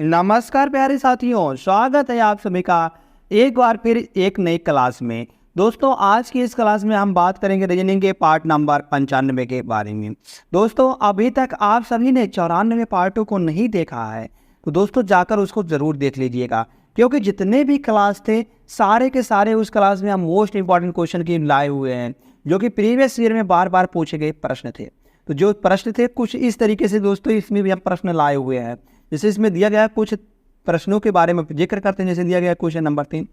नमस्कार प्यारे साथियों, स्वागत है आप सभी का एक बार फिर एक नई क्लास में। दोस्तों आज की इस क्लास में हम बात करेंगे रीजनिंग के पार्ट नंबर 95 के बारे में। दोस्तों अभी तक आप सभी ने 94 पार्टों को नहीं देखा है तो दोस्तों जाकर उसको ज़रूर देख लीजिएगा, क्योंकि जितने भी क्लास थे सारे के सारे उस क्लास में हम मोस्ट इंपॉर्टेंट क्वेश्चन की लाए हुए हैं, जो कि प्रीवियस ईयर में बार बार पूछे गए प्रश्न थे। तो जो प्रश्न थे कुछ इस तरीके से दोस्तों इसमें भी हम प्रश्न लाए हुए हैं। जैसे इसमें दिया गया है, कुछ प्रश्नों के बारे में जिक्र करते हैं। जैसे दिया गया क्वेश्चन नंबर 3,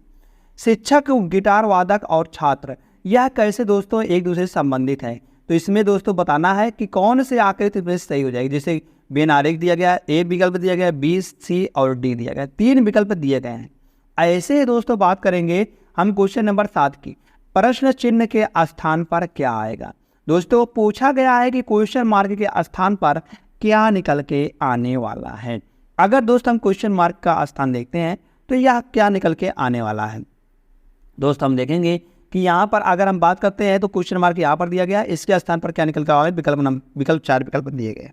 शिक्षक, गिटार वादक और छात्र यह कैसे दोस्तों एक दूसरे से संबंधित है। तो इसमें दोस्तों बताना है कि कौन से आकृति में सही हो जाएगी। जैसे बेन आरेख दिया गया है, ए विकल्प दिया गया है, बी, सी और डी दिया गया है, 3 विकल्प दिए गए हैं। ऐसे दोस्तों बात करेंगे हम क्वेश्चन नंबर 7 की, प्रश्न चिन्ह के स्थान पर क्या आएगा। दोस्तों पूछा गया है कि क्वेश्चन मार्क के स्थान पर क्या निकल के आने वाला है। अगर दोस्त हम क्वेश्चन मार्क का स्थान देखते हैं तो यह क्या निकल के आने वाला है। दोस्त हम देखेंगे कि यहाँ पर अगर हम बात करते हैं तो क्वेश्चन मार्क यहाँ पर दिया गया है, इसके स्थान पर क्या निकल कर आ रहा है, विकल्प 4 विकल्प दिए गए।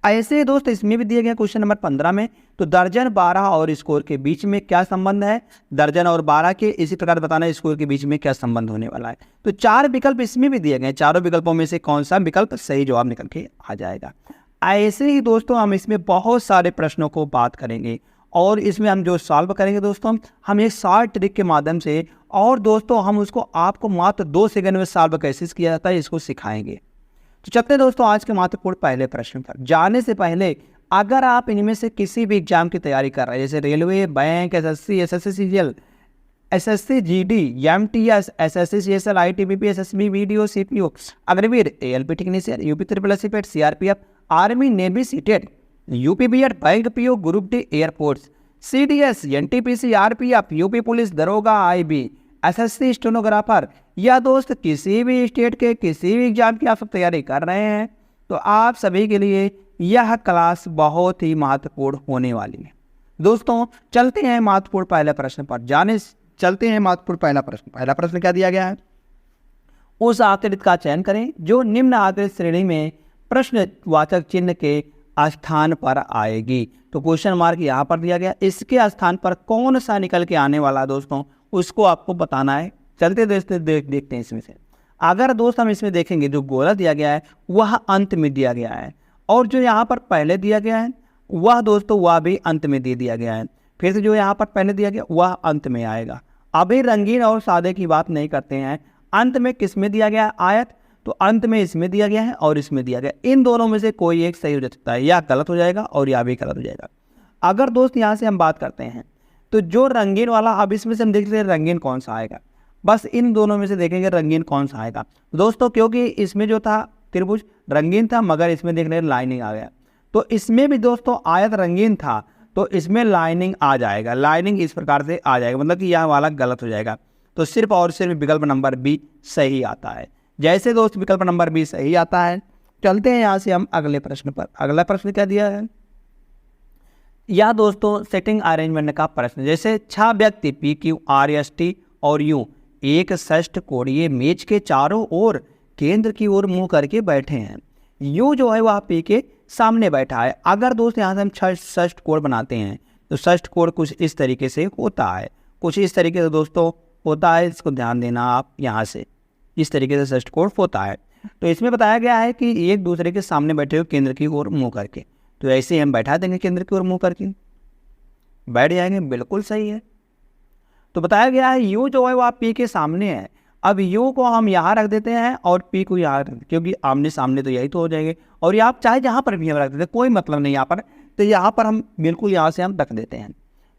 ऐसे दोस्त इसमें भी दिए गए क्वेश्चन नंबर 15 में, तो दर्जन 12 और स्कोर के बीच में क्या संबंध है। दर्जन और 12 के इसी प्रकार बताना है स्कोर के बीच में क्या संबंध होने वाला है। तो 4 विकल्प इसमें भी दिए गए, चारों विकल्पों में से कौन सा विकल्प सही जवाब निकल के आ जाएगा। ऐसे ही दोस्तों हम इसमें बहुत सारे प्रश्नों को बात करेंगे और इसमें हम जो सॉल्व करेंगे दोस्तों हम एक शॉर्ट ट्रिक के माध्यम से, और दोस्तों हम उसको आपको मात्र 2 सेकंड में सॉल्व कैसे किया जाता है इसको सिखाएंगे। तो चलते हैं दोस्तों आज के महत्वपूर्ण पहले प्रश्न पर। जाने से पहले अगर आप इनमें से किसी भी एग्जाम की तैयारी कर रहे हैं, जैसे railway, bank, SSC, SSC CGL, SSC GD, MTS, SSC CSL, ITBP, SSB, video, CPO, Agniveer, ALP technician, UP triple SC PET, CRPF, army, navy, CTET, UP BEd, bank PO, group D, air force, CDS, NTPC, RPF, UP police दरोगा, IB, SSC stenographer, या दोस्त किसी भी state के किसी भी exam की आप सब तैयारी कर रहे हैं तो आप सभी के लिए यह क्लास बहुत ही महत्वपूर्ण होने वाली है। दोस्तों चलते हैं महत्वपूर्ण पहले प्रश्न पर। चलते हैं महत्वपूर्ण पहला प्रश्न क्या दिया गया है, उस आकृति का चयन करें जो निम्न आकृति श्रेणी में प्रश्नवाचक चिन्ह के स्थान पर आएगी। तो क्वेश्चन मार्क यहाँ पर दिया गया, इसके स्थान पर कौन सा निकल के आने वाला है दोस्तों उसको आपको बताना है। चलते देखते हैं इसमें से। अगर दोस्त हम इसमें देखेंगे जो गोला दिया गया है वह अंत में दिया गया है, और जो यहाँ पर पहले दिया गया है वह दोस्तों वह भी अंत में दे दिया गया है। फिर से जो यहाँ पर पहले दिया गया वह अंत में आएगा। अभी रंगीन और सादे की बात नहीं करते हैं, अंत में किस में दिया गया है आयत, तो अंत में इसमें दिया गया है और इसमें दिया गया। इन दोनों में से कोई एक सही हो सकता है, या गलत हो जाएगा और या भी गलत हो जाएगा। अगर दोस्त यहाँ से हम बात करते हैं तो जो रंगीन वाला, अब इसमें से हम देख लेते हैं रंगीन कौन सा आएगा, बस इन दोनों में से देखेंगे रंगीन कौन सा आएगा दोस्तों। क्योंकि इसमें जो था त्रिभुज रंगीन था, मगर इसमें देख रहे हैं लाइनिंग आ गया, तो इसमें भी दोस्तों आयत रंगीन था तो इसमें लाइनिंग आ जाएगा। लाइनिंग इस प्रकार से आ जाएगा, मतलब कि यह वाला गलत हो जाएगा। तो सिर्फ और सिर्फ विकल्प नंबर बी सही आता है। जैसे दोस्त विकल्प नंबर बी सही आता है, चलते हैं यहाँ से हम अगले प्रश्न पर। अगला प्रश्न क्या दिया है, या दोस्तों सेटिंग अरेंजमेंट का प्रश्न। जैसे 6 व्यक्ति P, Q, R, S, T और यू एक षष्ठ कोणीय मेज के चारों ओर केंद्र की ओर मुंह करके बैठे हैं। यू जो है वह पी के सामने बैठा है। अगर दोस्त यहाँ से हम षष्ठ कोण बनाते हैं तो षष्ठ कोण कुछ इस तरीके से होता है, कुछ इस तरीके से दोस्तों होता है। इसको ध्यान देना आप, यहाँ से इस तरीके से षष्ठ कोण होता है। तो इसमें बताया गया है कि एक दूसरे के सामने बैठे हो केंद्र की ओर मुंह करके, तो ऐसे हम बैठा देंगे केंद्र की ओर मुंह करके, बैठ जाएंगे, बिल्कुल सही है। तो बताया गया है यू जो है वो आप पी के सामने है। अब यू को हम यहाँ रख देते हैं और पी को यहाँ रख देते हैं, क्योंकि आमने सामने तो यही तो हो जाएंगे। और ये आप चाहे जहाँ पर भी हम रख देते हैं, कोई मतलब नहीं यहाँ पर, तो यहाँ पर हम बिल्कुल यहाँ से हम रख देते हैं।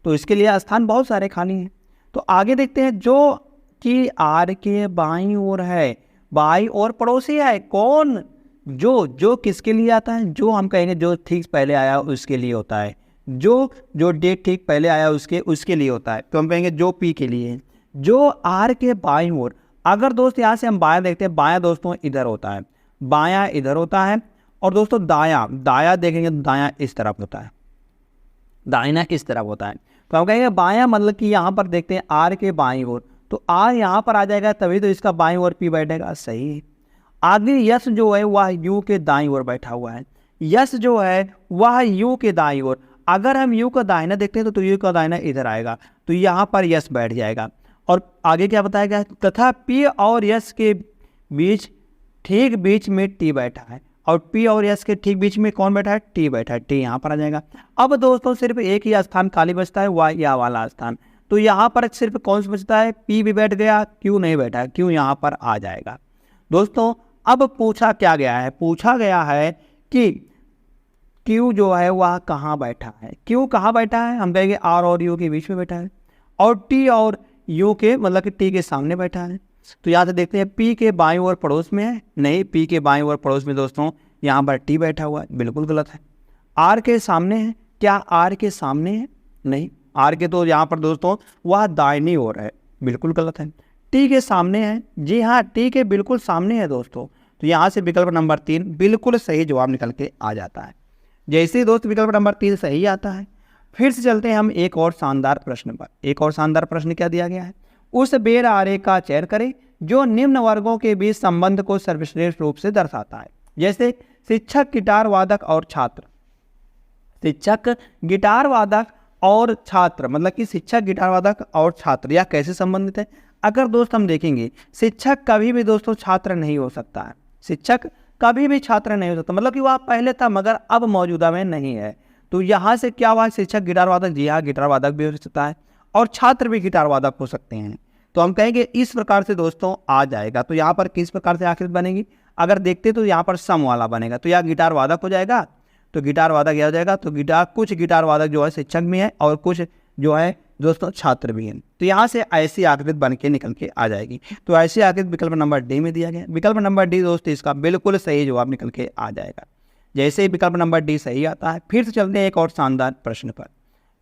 तो इसके लिए स्थान बहुत सारे खाली हैं। तो आगे देखते हैं, जो कि आर के बाईं ओर है, बाईं ओर पड़ोसी है कौन, जो किसके लिए आता है, जो हम कहेंगे जो ठीक पहले आया उसके लिए होता है, जो डेट ठीक पहले आया उसके लिए होता है। तो हम कहेंगे जो पी के लिए, जो आर के बाईं ओर। अगर दोस्त यहाँ से हम बायां देखते हैं, बायां दोस्तों इधर होता है, बायां इधर होता है, और दोस्तों दायां देखेंगे तो दायां इस तरफ होता है, दाहिना इस तरफ होता है। तो हम कहेंगे बायां मतलब कि यहाँ पर देखते हैं आर के बाईं ओर, तो आर यहाँ पर आ जाएगा, तभी तो इसका बाईं ओर पी बैठेगा, सही है। आगे यश जो है वह यू के दाईं ओर बैठा हुआ है, यश जो है वह यू के दाईं ओर। अगर हम यू का दाहिना देखते हैं तो यू का दाहिना इधर आएगा, तो यहाँ पर यस बैठ जाएगा। और आगे क्या बताया गया है, तथा पी और यस के बीच ठीक बीच में टी बैठा है, और पी और यस के ठीक बीच में कौन बैठा है, टी बैठा है, टी यहाँ पर आ जाएगा। अब दोस्तों सिर्फ एक ही स्थान खाली बचता है, वह यह वाला स्थान, तो यहाँ पर सिर्फ कौन सा बचता है, पी भी बैठ गया, क्यू नहीं बैठा है, क्यू यहाँ पर आ जाएगा। दोस्तों अब पूछा क्या गया है, पूछा गया है कि क्यू जो है वह कहाँ बैठा है, क्यू कहाँ बैठा है, हम कहेंगे आर और यू के बीच में बैठा है, और टी और यू के मतलब कि टी के सामने बैठा है। तो यहाँ से देखते हैं पी के बाईं ओर पड़ोस में है, नहीं, पी के बाईं ओर पड़ोस में दोस्तों यहाँ पर टी बैठा हुआ है, बिल्कुल गलत है। आर के सामने है, क्या आर के सामने है, नहीं, आर के तो यहाँ पर दोस्तों वह दाहिनी ओर है, बिल्कुल गलत है। टी के सामने है, जी हाँ, टी के बिल्कुल सामने है दोस्तों, तो यहाँ से विकल्प नंबर 3 बिल्कुल सही जवाब निकल के आ जाता है। जैसे ही दोस्त विकल्प नंबर 3 सही आता है, फिर से चलते हैं हम एक और शानदार प्रश्न पर। एक और शानदार प्रश्न क्या दिया गया है, उस बेर आरेख का चयन करें जो निम्न वर्गों के बीच संबंध को सर्वश्रेष्ठ रूप से दर्शाता है। जैसे शिक्षक, गिटार वादक और छात्र। शिक्षक, गिटार वादक और छात्र, मतलब कि शिक्षक, गिटार वादक और छात्र, यह कैसे संबंधित है। अगर दोस्त हम देखेंगे, शिक्षक कभी भी दोस्तों छात्र नहीं हो सकता है, शिक्षक कभी भी छात्र नहीं हो सकता, मतलब कि वह पहले था मगर अब मौजूदा में नहीं है। तो यहाँ से क्या हुआ, शिक्षक गिटार वादक, जी हाँ, गिटार वादक भी हो सकता है और छात्र भी गिटार वादक हो सकते हैं। तो हम कहेंगे इस प्रकार से दोस्तों आ जाएगा। तो यहाँ पर किस प्रकार से आकृति बनेगी, अगर देखते तो यहाँ पर सम वाला बनेगा, तो यह गिटार वादक हो जाएगा, तो गिटार वादक यह हो जाएगा। तो कुछ गिटार वादक जो है शिक्षक भी है और कुछ जो है दोस्तों छात्र भी हैं। तो यहाँ से ऐसी आकृति बन के निकल के आ जाएगी। तो ऐसी आकृति विकल्प नंबर डी में दिया गया। विकल्प नंबर डी दोस्तों इसका बिल्कुल सही जवाब निकल के आ जाएगा। जैसे ही विकल्प नंबर डी सही आता है, फिर से चलते हैं एक और शानदार प्रश्न पर।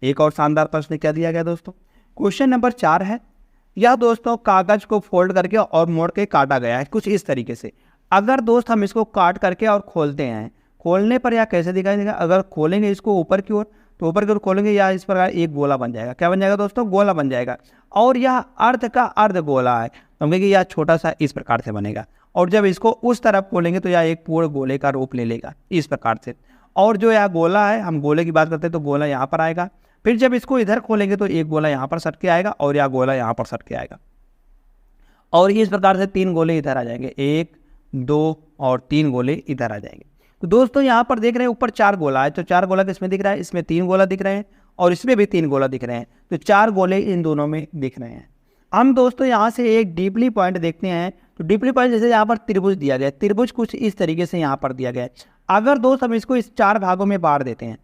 एक और शानदार प्रश्न क्या दिया गया दोस्तों, क्वेश्चन नंबर 4 है। यह दोस्तों कागज को फोल्ड करके और मोड़ के काटा गया है कुछ इस तरीके से। अगर दोस्त हम इसको काट करके और खोलते हैं, खोलने पर यह कैसे दिखाई देगा, अगर खोलेंगे इसको ऊपर की ओर, तो ऊपर की ओर खोलेंगे या इस प्रकार एक गोला बन जाएगा। क्या बन जाएगा दोस्तों, गोला बन जाएगा। और यह अर्ध का अर्ध गोला है, तो हम कहेंगे यह छोटा सा इस प्रकार से बनेगा। और जब इसको उस तरफ खोलेंगे तो यह एक पूर्ण गोले का रूप ले लेगा इस प्रकार से। और जो यह गोला है, हम गोले की बात करते हैं तो गोला यहाँ पर आएगा। फिर जब इसको इधर खोलेंगे तो एक गोला यहाँ पर सट के आएगा और यह गोला यहाँ पर सट के आएगा। और इस प्रकार से 3 गोले इधर आ जाएंगे, 1, 2 और 3 गोले इधर आ जाएंगे। तो दोस्तों यहाँ पर देख रहे हैं ऊपर 4 गोला है, तो 4 गोला किसमें दिख रहा है, इसमें 3 गोला दिख रहे हैं और इसमें भी 3 गोला दिख रहे हैं। तो 4 गोले इन दोनों में दिख रहे हैं। हम दोस्तों यहाँ से एक डीपली पॉइंट देखते हैं। तो डीपली पॉइंट जैसे यहाँ पर त्रिभुज दिया गया है, त्रिभुज कुछ इस तरीके से यहाँ पर दिया गया है। अगर दोस्त हम इसको इस 4 भागों में बांट देते हैं,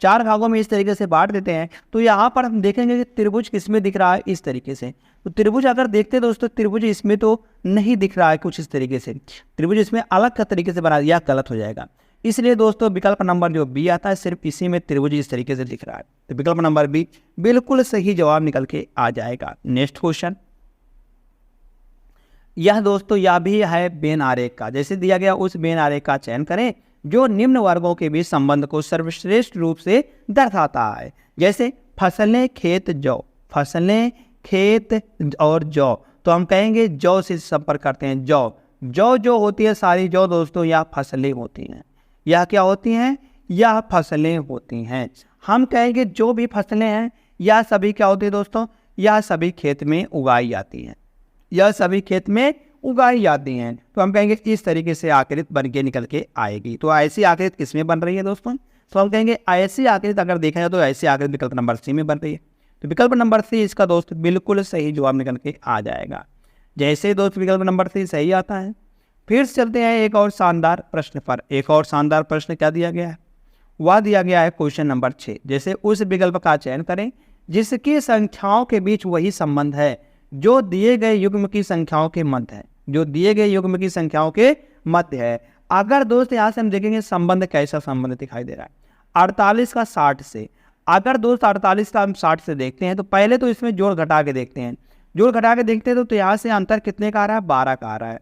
4 भागों में इस तरीके से बांट देते हैं, तो यहाँ पर हम देखेंगे कि त्रिभुज किसमें दिख रहा है, इस तरीके से। तो त्रिभुज अगर देखते हैं दोस्तों, त्रिभुज इसमें तो नहीं दिख रहा है कुछ इस तरीके से, त्रिभुज इसमें अलग का तरीके से बना दिया, गलत हो जाएगा। इसलिए दोस्तों विकल्प नंबर जो बी आता है, सिर्फ इसी में त्रिभुज इस तरीके से दिख रहा है। तो विकल्प नंबर बी बिल्कुल सही जवाब निकल के आ जाएगा। नेक्स्ट क्वेश्चन, यह दोस्तों यह भी है बेन आरेख का। जैसे दिया गया उस बेन आरेख का चयन करें जो निम्न वर्गों के बीच संबंध को सर्वश्रेष्ठ रूप से दर्शाता है। जैसे फसलें, खेत, जौ। फसलें, खेत और जौ, तो हम कहेंगे जौ से संपर्क करते हैं। जौ, जौ जो होती है सारी जौ दोस्तों यह फसलें होती हैं। यह क्या होती हैं, यह फसलें होती हैं। हम कहेंगे जो भी फसलें हैं यह सभी क्या होती है दोस्तों, यह सभी खेत में उगाई जाती हैं, यह सभी खेत में उगाई जाती हैं। तो हम कहेंगे इस तरीके से आकृति बन के निकल के आएगी। तो ऐसी आकृति किसमें बन रही है दोस्तों, तो हम कहेंगे ऐसी आकृति अगर देखा जाए तो ऐसी आकृति विकल्प नंबर सी में बन रही है। तो विकल्प नंबर सी इसका दोस्त बिल्कुल सही जवाब निकल के आ जाएगा। जैसे दोस्त विकल्प नंबर सी सही आता है, फिर चलते हैं एक और शानदार प्रश्न पर। एक और शानदार प्रश्न क्या दिया गया है, वह दिया गया है क्वेश्चन नंबर 6। जैसे उस विकल्प का चयन करें जिसकी संख्याओं के बीच वही संबंध है जो दिए गए युग्म की संख्याओं के मध्य है, जो दिए गए युग्म की संख्याओं के मध्य है। अगर दोस्त यहाँ से हम देखेंगे संबंध कैसा संबंध दिखाई दे रहा है, 48 का 60 से। अगर दोस्त 48 का हम 60 से देखते हैं तो पहले तो इसमें जोड़ घटा के देखते हैं। जोड़ घटा के देखते हैं तो यहाँ से अंतर कितने का आ रहा है, 12 का आ रहा है।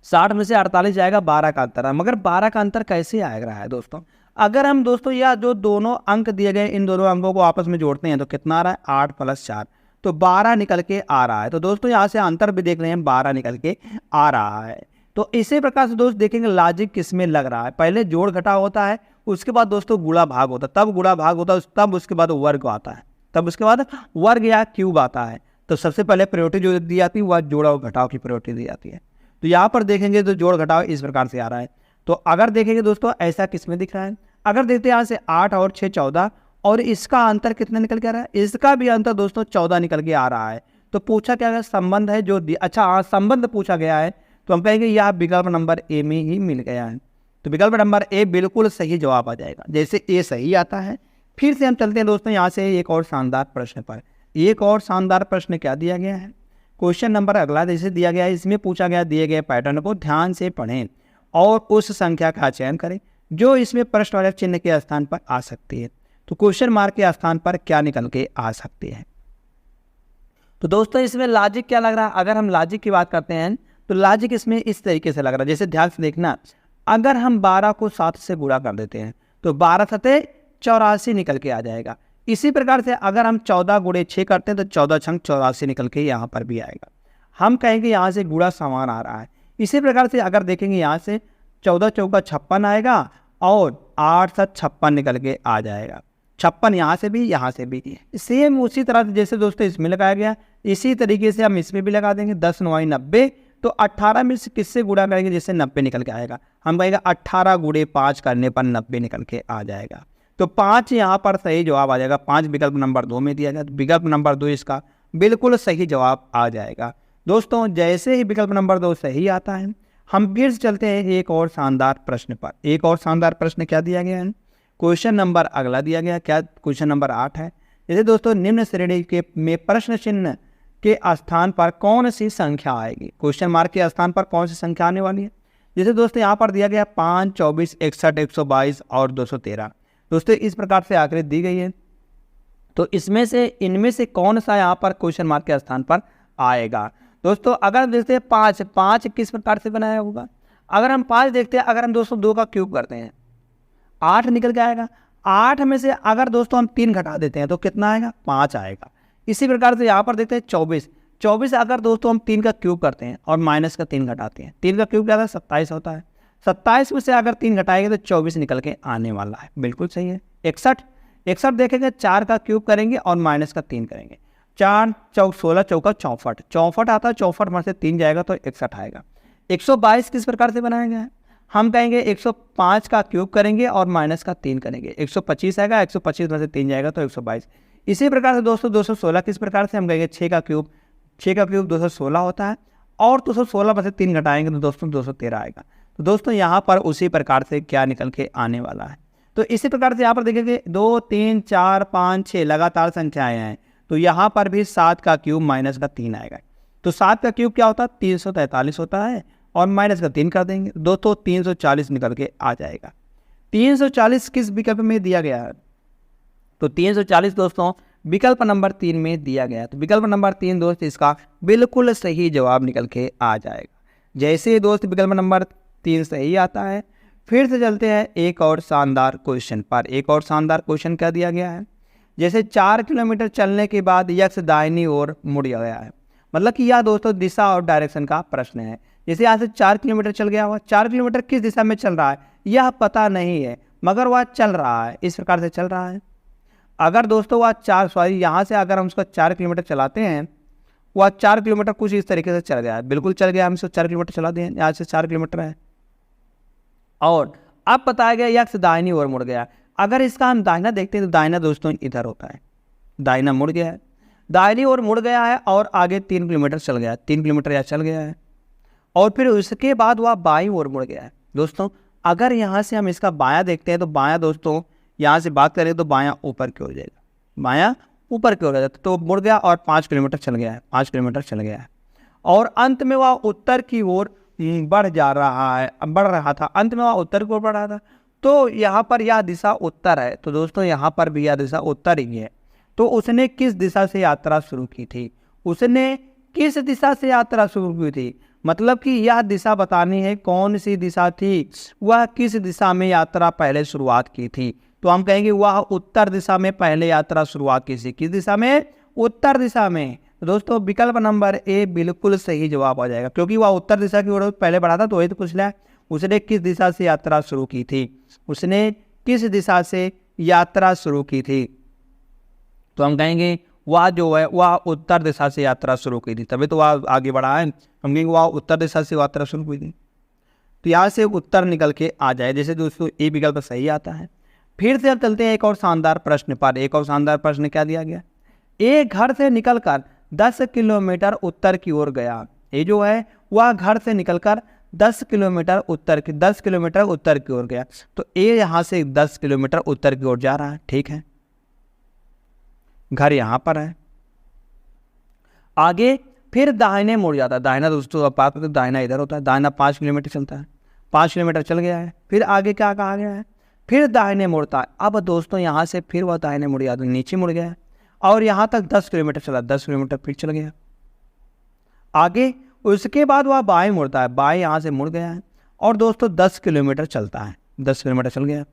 60 में से 48 जाएगा, 12 का अंतर है। मगर 12 का अंतर कैसे आ रहा है दोस्तों, अगर हम दोस्तों यह जो दोनों अंक दिए गए इन दोनों अंकों को आपस में जोड़ते हैं तो कितना आ रहा है, 8 + 4, तो 12 निकल के आ रहा है। तो दोस्तों यहाँ से अंतर भी देख रहे हैं, 12 निकल के आ रहा है। तो इसी प्रकार से दोस्त देखेंगे लॉजिक किस में लग रहा है, पहले जोड़ घटा होता है उसके बाद दोस्तों गुणा भाग होता है, तब गुणा भाग होता है, तब उसके बाद वर्ग आता है, तब उसके बाद वर्ग या क्यूब आता है। तो सबसे पहले प्रायोरिटी जो दी जाती है वह जोड़ और घटाव की प्रायोरिटी दी जाती है। तो यहाँ पर देखेंगे तो जोड़ घटाव इस प्रकार से आ रहा है। तो अगर देखेंगे दोस्तों ऐसा किस में दिख रहा है, अगर देखते हैं यहाँ से 8 और 6 14 और इसका अंतर कितना निकल के आ रहा है, इसका भी अंतर दोस्तों 14 निकल के आ रहा है। तो पूछा क्या गया, संबंध है जो अच्छा हाँ संबंध पूछा गया है, तो हम कहेंगे यह विकल्प नंबर ए में ही मिल गया है। तो विकल्प नंबर ए बिल्कुल सही जवाब आ जाएगा। जैसे ए सही आता है, फिर से हम चलते हैं दोस्तों यहाँ से एक और शानदार प्रश्न पर। एक और शानदार प्रश्न क्या दिया गया है, क्वेश्चन नंबर अगला जैसे दिया गया है, इसमें पूछा गया दिए गए पैटर्न को ध्यान से पढ़ें और उस संख्या का चयन करें जो इसमें प्रश्नवाचक चिन्ह के स्थान पर आ सकती है। तो क्वेश्चन मार्क के स्थान पर क्या निकल के आ सकती है। तो दोस्तों इसमें लॉजिक क्या लग रहा है, अगर हम लॉजिक की बात करते हैं तो लॉजिक इसमें इस तरीके से लग रहा है, जैसे ध्यान से देखना, अगर हम 12 को 7 से गुणा कर देते हैं तो 12 सते 84 निकल के आ जाएगा। इसी प्रकार से अगर हम 14 गुणे 6 करते हैं तो 14 छंग 84 निकल के यहाँ पर भी आएगा। हम कहेंगे यहाँ से गुणा समान आ रहा है। इसी प्रकार से अगर देखेंगे यहाँ से 14 चौका 56 आएगा और 8 7 56 निकल के आ जाएगा। 56 यहाँ से भी यहाँ से भी सेम उसी तरह से जैसे दोस्तों इसमें लगाया गया, इसी तरीके से हम इसमें भी लगा देंगे। 10 9 90, तो 18 में से किससे गुणा करेंगे जिससे 90 निकल के आएगा। हम कहेंगे 18 गुणे 5 करने पर 90 निकल के आ जाएगा। तो 5 यहाँ पर सही जवाब आ जाएगा। 5 विकल्प नंबर 2 में दिया गया, तो विकल्प नंबर 2 इसका बिल्कुल सही जवाब आ जाएगा। दोस्तों जैसे ही विकल्प नंबर 2 सही आता है, हम फिर से चलते हैं एक और शानदार प्रश्न पर। एक और शानदार प्रश्न क्या दिया गया है, क्वेश्चन नंबर अगला दिया गया, क्या क्वेश्चन नंबर 8 है। जैसे दोस्तों निम्न श्रेणी के में प्रश्न चिन्ह के स्थान पर कौन सी संख्या आएगी, क्वेश्चन मार्क के स्थान पर कौन सी संख्या आने वाली है। जैसे दोस्तों यहाँ पर दिया गया 5 24 61 122 और 213। दोस्तों इस प्रकार से आकृति दी गई है, तो इसमें से इनमें से कौन सा यहाँ पर क्वेश्चन मार्क के स्थान पर आएगा। दोस्तों अगर देखते हैं 5 किस प्रकार से बनाया होगा, अगर हम 5 देखते हैं, अगर हम दोस्तों 2 का क्यूब करते हैं 8 निकल के आएगा। 8 में से अगर दोस्तों हम 3 घटा देते हैं तो कितना आएगा, 5 आएगा। इसी प्रकार से यहाँ पर देखते हैं 24 अगर दोस्तों हम 3 का क्यूब करते हैं और माइनस का 3 घटाते हैं, 3 का क्यूब क्या होता है 27 होता है। 27 में से अगर 3 घटाएंगे तो 24 निकल के आने वाला है, बिल्कुल सही है। 61 देखेंगे 4 का क्यूब करेंगे और माइनस का 3 करेंगे, 4 चौक 16 चौका 64 आता है। 64 में से 3 जाएगा तो 61 आएगा। 122 किस प्रकार से बनाया गया है, हम कहेंगे 105 का क्यूब करेंगे और माइनस का 3 करेंगे, 125 आएगा। 125 में से 3 जाएगा तो 122। इसी प्रकार से दोस्तों 216 किस प्रकार से, हम कहेंगे 6 का क्यूब 216 होता है और 216 में से 3 घटाएंगे तो दोस्तों 213 आएगा। तो दोस्तों यहाँ पर उसी प्रकार से क्या निकल के आने वाला है। तो इसी प्रकार से यहाँ पर देखेंगे 2 3 4 5 6 लगातार संख्याएं हैं, तो यहाँ पर भी 7 का क्यूब माइनस का 3 आएगा। तो 7 का क्यूब क्या होता है 343 होता है और माइनस का 3 कर देंगे, दोस्तों 340 निकल के आ जाएगा। 340 किस विकल्प में दिया गया है, तो 340 दोस्तों विकल्प नंबर 3 में दिया गया है। तो विकल्प नंबर 3 दोस्त इसका बिल्कुल सही जवाब निकल के आ जाएगा। जैसे ही दोस्त विकल्प नंबर 3 सही आता है, फिर से चलते हैं एक और शानदार क्वेश्चन पर। एक और शानदार क्वेश्चन क्या दिया गया है, जैसे 4 किलोमीटर चलने के बाद यक्ष दाहिनी ओर मुड़ गया है, मतलब कि यह दोस्तों दिशा और डायरेक्शन का प्रश्न है। जैसे यहाँ से 4 किलोमीटर चल गया हुआ, 4 किलोमीटर किस दिशा में चल रहा है यह पता नहीं है, मगर वह चल रहा है, इस प्रकार से चल रहा है। अगर दोस्तों वह यहाँ से अगर हम उसको 4 किलोमीटर चलाते हैं, वह 4 किलोमीटर कुछ इस तरीके से चल गया है, बिल्कुल चल गया, हम इसको 4 किलोमीटर चला दें, यहाँ से 4 किलोमीटर है और अब बताया गया यक्ष दाहिनी ओर मुड़ गया। अगर इसका हम दाहिना देखते हैं तो दाहिना दोस्तों इधर होता है, दाहिना मुड़ गया है, दाहिनी ओर मुड़ गया है और आगे 3 किलोमीटर चल गया है, 3 किलोमीटर यहाँ चल गया है और फिर उसके बाद वह बाईं ओर मुड़ गया है। दोस्तों अगर यहाँ से हम इसका बायां देखते हैं तो बायां दोस्तों यहाँ से बात करें तो बायां ऊपर की ओर जाएगा, बायां ऊपर की ओर जाता तो मुड़ गया और 5 किलोमीटर चल गया है, 5 किलोमीटर चल गया है और अंत में वह उत्तर की ओर बढ़ रहा था, अंत में वह उत्तर की ओर बढ़ रहा था। तो यहाँ पर यह दिशा उत्तर है, तो दोस्तों यहाँ पर भी यह दिशा उत्तर ही है। तो उसने किस दिशा से यात्रा शुरू की थी, उसने किस दिशा से यात्रा शुरू की थी, मतलब कि यह दिशा बतानी है कौन सी दिशा थी, वह किस दिशा में यात्रा पहले शुरुआत की थी। तो हम कहेंगे वह उत्तर दिशा में पहले यात्रा शुरुआत की थी, किस दिशा में, उत्तर दिशा में। तो दोस्तों विकल्प नंबर ए बिल्कुल सही जवाब आ जाएगा, क्योंकि वह उत्तर दिशा की ओर पहले बढ़ा था, तो वही तो पूछ लिया उसने किस दिशा से यात्रा शुरू की थी, उसने किस दिशा से यात्रा शुरू की थी? तो हम कहेंगे वह जो है वह उत्तर दिशा से यात्रा शुरू की थी, तभी तो वह आगे बढ़ा है। हम कहेंगे वह उत्तर दिशा से यात्रा शुरू हुई थी। तो यहाँ से उत्तर निकल के आ जाए, जैसे दोस्तों ए विकल्प सही आता है। फिर से अब चलते हैं एक और शानदार प्रश्न पर। एक और शानदार प्रश्न क्या दिया गया? एक घर से निकलकर 10 किलोमीटर उत्तर की ओर गया। ये जो है वह घर से निकलकर 10 किलोमीटर उत्तर की ओर गया। तो ए यहाँ से 10 किलोमीटर उत्तर की ओर जा रहा है, ठीक है। घर यहाँ पर है। आगे फिर दाहिने मुड़ जाता है। दाहिना दोस्तों अब बात करते दाहिना इधर होता है। दाहिना 5 किलोमीटर चलता है, 5 किलोमीटर चल गया है। फिर आगे क्या कहा गया है? फिर दाहिने मुड़ता है। अब दोस्तों यहाँ से फिर वह दाहिने मुड़ जाता है, नीचे मुड़ गया है और यहाँ तक 10 किलोमीटर चला, 10 किलोमीटर फिर चल गया आगे। उसके बाद वह बाएं मुड़ता है, बाएं यहाँ से मुड़ गया है और दोस्तों 10 किलोमीटर चलता है, 10 किलोमीटर चल गया।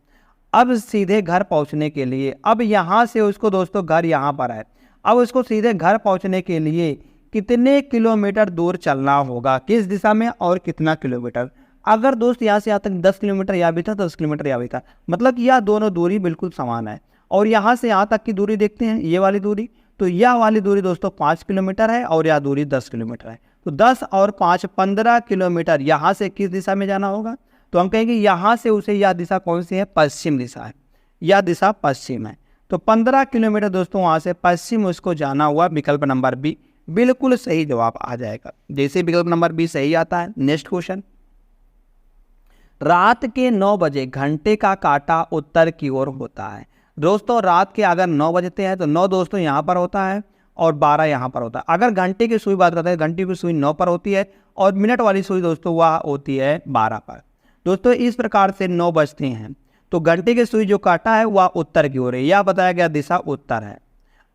अब सीधे घर पहुँचने के लिए, अब यहाँ से उसको दोस्तों घर यहाँ पर है, अब उसको सीधे घर पहुँचने के लिए कितने किलोमीटर दूर चलना होगा, किस दिशा में और कितना किलोमीटर? अगर दोस्त यहाँ से यहाँ तक 10 किलोमीटर या भी था, 10 किलोमीटर या भी था, मतलब यह दोनों दूरी बिल्कुल समान है। और यहाँ से यहाँ तक की दूरी देखते हैं, ये वाली दूरी, तो यह वाली दूरी दोस्तों 5 किलोमीटर है और यह दूरी 10 किलोमीटर है। तो 10 और 5 15 किलोमीटर यहाँ से किस दिशा में जाना होगा? तो हम कहेंगे यहाँ से उसे यह दिशा कौन सी है? पश्चिम दिशा है, यह दिशा पश्चिम है। तो 15 किलोमीटर दोस्तों वहाँ से पश्चिम उसको जाना हुआ। विकल्प नंबर बी बिल्कुल सही जवाब आ जाएगा। जैसे विकल्प नंबर बी सही आता है, नेक्स्ट क्वेश्चन। रात के 9 बजे घंटे का काटा उत्तर की ओर होता है। दोस्तों रात के अगर 9 बजते हैं तो 9 दोस्तों यहाँ पर होता है और 12 यहाँ पर होता है। अगर घंटे की सुई बात करते हैं, घंटे की सुई 9 पर होती है और मिनट वाली सुई दोस्तों वह होती है 12 पर। दोस्तों इस प्रकार से 9 बजते हैं तो घंटे की सुई जो काटा है वह उत्तर की ओर है, यह बताया गया दिशा उत्तर है।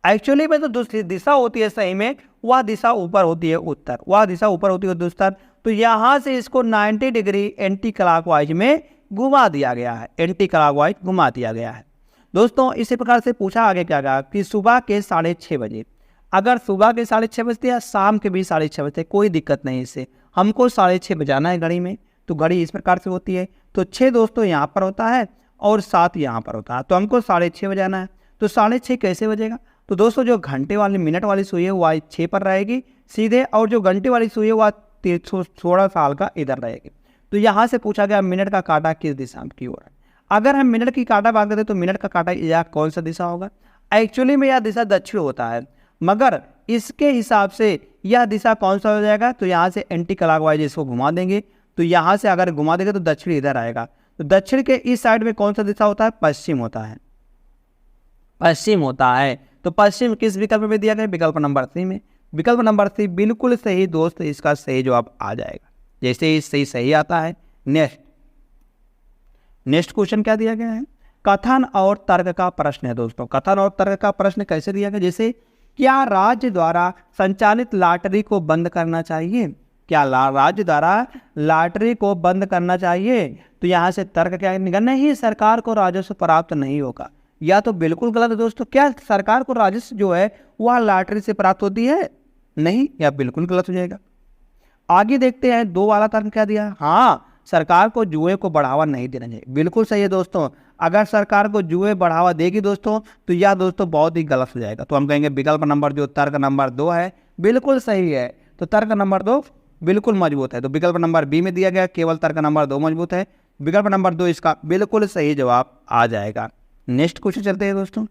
एक्चुअली में तो दूसरी दिशा होती है, सही में वह दिशा ऊपर होती है उत्तर, वह दिशा ऊपर होती है उत्तर। तो यहाँ से इसको 90 डिग्री एंटी क्लॉकवाइज में घुमा दिया गया है, एंटी क्लॉकवाइज घुमा दिया गया है। दोस्तों इसी प्रकार से पूछा आगे क्या गया कि सुबह के 6:30 बजे, अगर सुबह के 6:30 बजते या शाम के भी 6:30 बजते, कोई दिक्कत नहीं इससे, हमको 6:30 बजाना है घड़ी में। तो घड़ी इस प्रकार से होती है, तो 6 दोस्तों यहाँ पर होता है और 7 यहाँ पर होता है, तो हमको 6:30 बजाना है। तो 6:30 कैसे बजेगा? तो दोस्तों जो घंटे वाली मिनट वाली सुई है वह 6 पर रहेगी सीधे, और जो घंटे वाली सुई है वह 16 साल का इधर रहेगी। तो यहाँ से पूछा गया मिनट का काटा किस दिशा की ओर है। अगर हम मिनट की काटा बात करते तो मिनट का काटा यह कौन सा दिशा होगा? एक्चुअली में यह दिशा दक्षिण होता है, मगर इसके हिसाब से यह दिशा कौन सा हो जाएगा? तो यहाँ से एंटी क्लॉकवाइज इसको घुमा देंगे, तो यहाँ से अगर घुमा देंगे तो दक्षिण इधर आएगा। तो दक्षिण के इस साइड में कौन सा दिशा होता है? पश्चिम होता है, पश्चिम होता है। तो पश्चिम किस विकल्प में दिया गया? विकल्प नंबर सी में। विकल्प नंबर सी बिल्कुल सही दोस्त, इसका सही जवाब आ जाएगा। जैसे ही सही आता है। नेक्स्ट क्वेश्चन क्या दिया गया है? कथन और तर्क का प्रश्न है दोस्तों। कथन और तर्क का प्रश्न कैसे दिया गया? जैसे क्या राज्य द्वारा संचालित लॉटरी को बंद करना चाहिए? क्या राज्य द्वारा लॉटरी को बंद करना चाहिए? तो यहाँ से तर्क क्या निकला? नहीं, सरकार को राजस्व प्राप्त नहीं होगा। या तो बिल्कुल गलत है दोस्तों। क्या सरकार को राजस्व जो है वह लॉटरी से प्राप्त होती है? नहीं, या बिल्कुल गलत हो जाएगा। आगे देखते हैं 2 वाला तर्क क्या दिया? हाँ, सरकार को जुए को बढ़ावा नहीं देना चाहिए। बिल्कुल सही है दोस्तों। अगर सरकार को जुए बढ़ावा देगी दोस्तों तो यह दोस्तों बहुत ही गलत हो जाएगा। तो हम कहेंगे विकल्प नंबर जो तर्क नंबर 2 है बिल्कुल सही है। तो तर्क नंबर 2 बिल्कुल मजबूत है। तो विकल्प नंबर बी में दिया गया केवल तर्क नंबर 2 मजबूत है। विकल्प नंबर 2 इसका बिल्कुल सही जवाब आ जाएगा। नेक्स्ट क्वेश्चन चलते हैं दोस्तों।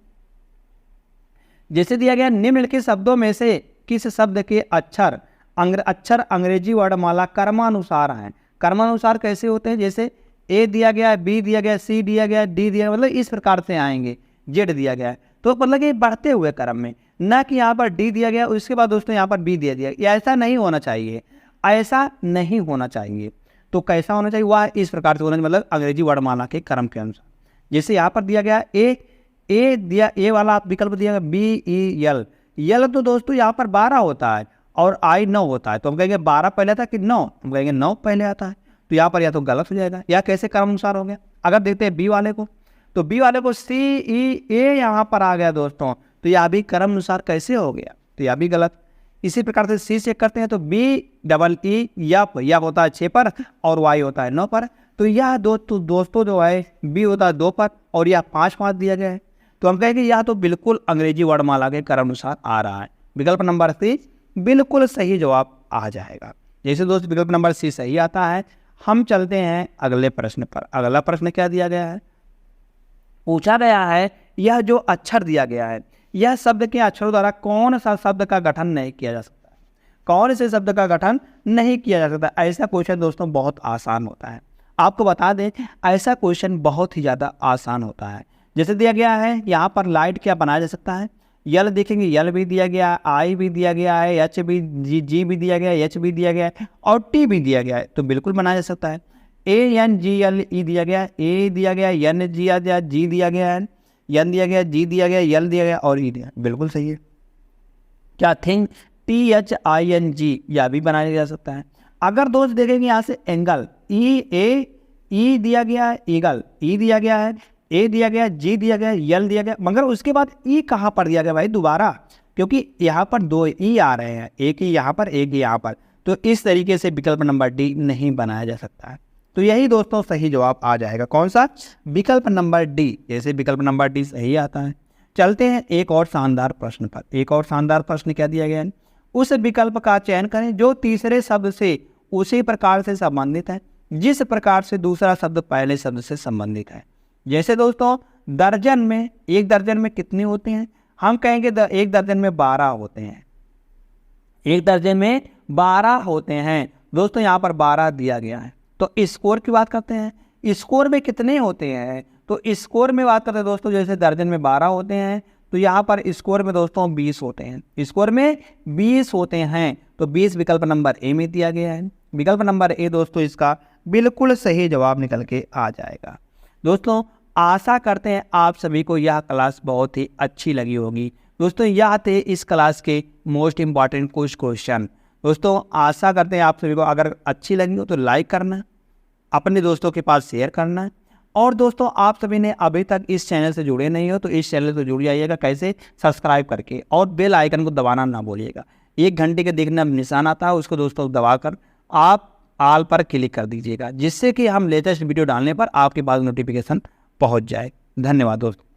जैसे दिया गया निम्नलिखित शब्दों में से किस शब्द के अक्षर अंग्रेजी वर्णमाला क्रमानुसार हैं? क्रमानुसार कैसे होते हैं? जैसे ए दिया गया, बी दिया गया, सी दिया गया, डी दिया गया, मतलब इस प्रकार से आएंगे। जेड दिया गया है तो मतलब कि बढ़ते हुए क्रम में, ना कि यहाँ पर डी दिया गया उसके बाद दोस्तों यहाँ पर बी दिया गया। ऐसा नहीं होना चाहिए, ऐसा नहीं होना चाहिए। तो कैसा होना चाहिए? वह इस प्रकार से होना चाहिए, मतलब अंग्रेजी वर्णमाला के क्रम के अनुसार। जैसे यहाँ पर दिया गया ए दिया, ए वाला विकल्प दिया गया BEL। यल तो दोस्तों यहाँ पर 12 होता है और I 9 होता है। तो हम कहेंगे 12 पहले आता है कि 9? हम कहेंगे 9 पहले आता है। तो यहाँ पर या तो गलत हो जाएगा या कैसे क्रम अनुसार हो गया। अगर देखते हैं बी वाले को, तो बी वाले को CEA यहाँ पर आ गया दोस्तों, तो यह भी क्रम अनुसार कैसे हो गया? तो यह भी गलत। इसी प्रकार से सी चेक करते हैं तो BEE यप होता है 6 पर और Y होता है 9 पर। तो यह दोस्तों जो है बी होता है 2 पर और यह 5 दिया गया है। तो हम कहेंगे यह तो बिल्कुल अंग्रेजी वर्णमाला के क्रम अनुसार आ रहा है। विकल्प नंबर सी बिल्कुल सही जवाब आ जाएगा। जैसे दोस्त विकल्प नंबर सी सही आता है, हम चलते हैं अगले प्रश्न पर। अगला प्रश्न क्या दिया गया है? पूछा गया है यह जो अक्षर दिया गया है, यह शब्द के अक्षरों द्वारा कौन सा शब्द का गठन नहीं किया जा सकता? कौन से शब्द का गठन नहीं किया जा सकता? ऐसा क्वेश्चन दोस्तों बहुत आसान होता है। आपको बता दें ऐसा क्वेश्चन बहुत ही ज़्यादा आसान होता है। जैसे दिया गया है यहाँ पर लाइट क्या बनाया जा सकता है? यल देखेंगे, यल भी दिया गया, आई भी दिया गया है, एच भी जी भी दिया गया है, एच भी दिया गया है और टी भी दिया गया है, तो बिल्कुल बनाया जा सकता है। A N G L E दिया गया है, ए दिया गया, एन जी दिया गया है, एन दिया गया, जी दिया गया, यल दिया गया और ई दिया, बिल्कुल सही है। क्या thing T H I N G यह भी बनाया जा सकता है। अगर दोस्त देखेंगे यहाँ से एंगल ई दिया गया है, ईगल ई दिया गया है, ए दिया गया, जी दिया गया, यल दिया गया, मगर उसके बाद ई कहाँ पर दिया गया भाई दोबारा? क्योंकि यहाँ पर 2 ई आ रहे हैं, एक ही यहाँ पर, एक ही यहाँ पर, तो इस तरीके से विकल्प नंबर डी नहीं बनाया जा सकता है। तो यही दोस्तों सही जवाब आ जाएगा। कौन सा? विकल्प नंबर डी। जैसे विकल्प नंबर डी सही आता है। चलते हैं एक और शानदार प्रश्न पर। एक और शानदार प्रश्न क्या दिया गया है? उस विकल्प का चयन करें जो तीसरे शब्द से उसी प्रकार से संबंधित है जिस प्रकार से दूसरा शब्द पहले शब्द से संबंधित है। जैसे दोस्तों दर्जन में, एक दर्जन में कितने होते हैं? हम कहेंगे एक दर्जन में 12 होते हैं। एक दर्जन में 12 होते हैं दोस्तों, यहाँ पर 12 दिया गया है। तो स्कोर की बात करते हैं, स्कोर में कितने होते हैं? तो स्कोर में बात करते हैं दोस्तों, जैसे दर्जन में 12 होते हैं तो यहाँ पर स्कोर में दोस्तों 20 होते हैं। स्कोर में 20 होते हैं, तो 20 विकल्प नंबर ए में दिया गया है। विकल्प नंबर ए दोस्तों इसका बिल्कुल सही जवाब निकल के आ जाएगा। दोस्तों आशा करते हैं आप सभी को यह क्लास बहुत ही अच्छी लगी होगी। दोस्तों यह थे इस क्लास के मोस्ट इम्पॉर्टेंट कुछ क्वेश्चन। दोस्तों आशा करते हैं आप सभी को अगर अच्छी लगी हो तो लाइक करना, अपने दोस्तों के पास शेयर करना, और दोस्तों आप सभी ने अभी तक इस चैनल से जुड़े नहीं हो तो इस चैनल से जुड़ जाइएगा। कैसे? सब्सक्राइब करके, और बेल आइकन को दबाना ना भूलिएगा। 1 घंटे के देखना निशान आता है, उसको दोस्तों दबाकर आप ऑल पर क्लिक कर दीजिएगा, जिससे कि हम लेटेस्ट वीडियो डालने पर आपके पास नोटिफिकेशन पहुंच जाए। धन्यवाद दोस्तों।